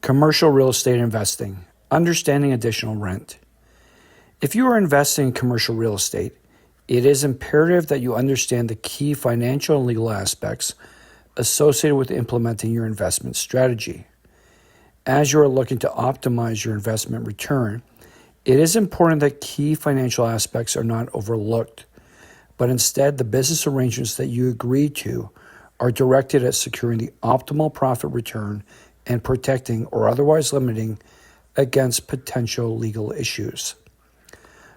Commercial real estate investing, understanding additional rent. If you are investing in commercial real estate, it is imperative that you understand the key financial and legal aspects associated with implementing your investment strategy. As you are looking to optimize your investment return, it is important that key financial aspects are not overlooked, but instead the business arrangements that you agree to are directed at securing the optimal profit return and protecting or otherwise limiting against potential legal issues.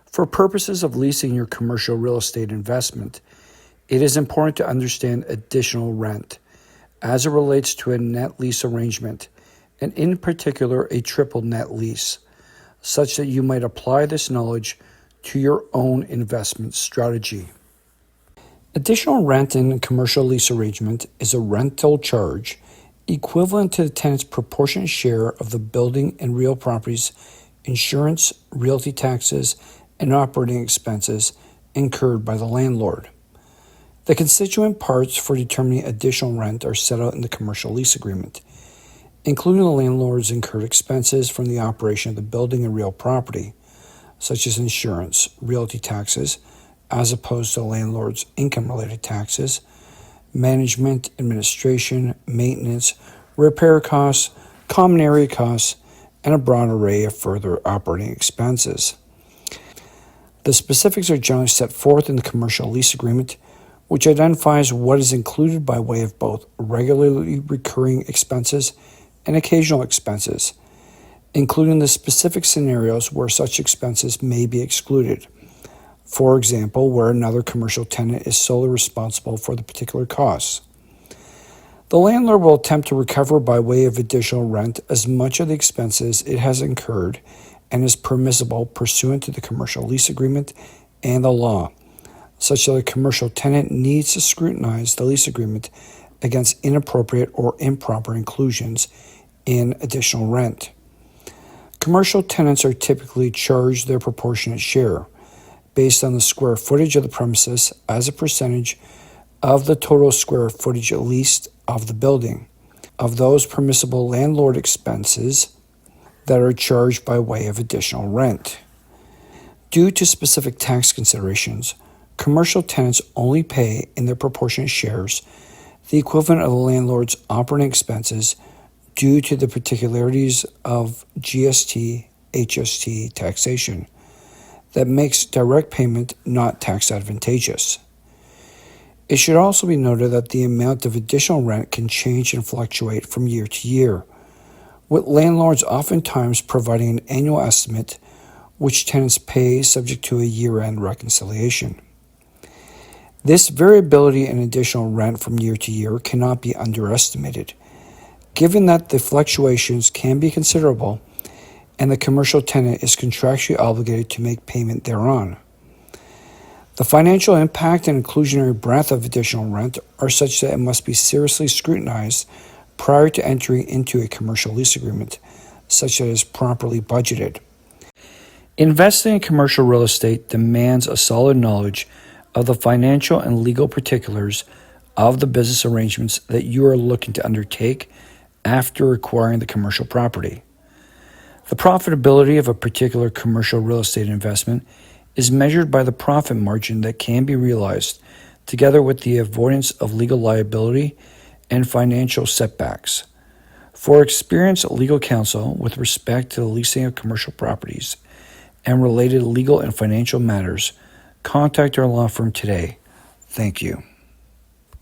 For purposes of leasing your commercial real estate investment, it is important to understand additional rent as it relates to a net lease arrangement, and in particular a triple net lease, such that you might apply this knowledge to your own investment strategy. Additional rent in a commercial lease arrangement is a rental charge equivalent to the tenant's proportionate share of the building and real property's insurance, realty taxes, and operating expenses incurred by the landlord. The constituent parts for determining additional rent are set out in the commercial lease agreement, including the landlord's incurred expenses from the operation of the building and real property, such as insurance, realty taxes, as opposed to the landlord's income-related taxes, management, administration, maintenance, repair costs, common area costs, and a broad array of further operating expenses. The specifics are generally set forth in the commercial lease agreement, which identifies what is included by way of both regularly recurring expenses and occasional expenses, including the specific scenarios where such expenses may be excluded. For example, where another commercial tenant is solely responsible for the particular costs. The landlord will attempt to recover by way of additional rent as much of the expenses it has incurred and is permissible pursuant to the commercial lease agreement and the law, such that a commercial tenant needs to scrutinize the lease agreement against inappropriate or improper inclusions in additional rent. Commercial tenants are typically charged their proportionate share, based on the square footage of the premises as a percentage of the total square footage leased of the building, of those permissible landlord expenses that are charged by way of additional rent. Due to specific tax considerations, commercial tenants only pay in their proportionate shares the equivalent of the landlord's operating expenses due to the particularities of GST, HST taxation that makes direct payment not tax advantageous. It should also be noted that the amount of additional rent can change and fluctuate from year to year, with landlords oftentimes providing an annual estimate which tenants pay subject to a year-end reconciliation. This variability in additional rent from year to year cannot be underestimated, given that the fluctuations can be considerable and the commercial tenant is contractually obligated to make payment thereon. The financial impact and inclusionary breadth of additional rent are such that it must be seriously scrutinized prior to entering into a commercial lease agreement, such that it is properly budgeted. Investing in commercial real estate demands a solid knowledge of the financial and legal particulars of the business arrangements that you are looking to undertake after acquiring the commercial property. The profitability of a particular commercial real estate investment is measured by the profit margin that can be realized, together with the avoidance of legal liability and financial setbacks. For experienced legal counsel with respect to the leasing of commercial properties and related legal and financial matters, contact our law firm today. Thank you.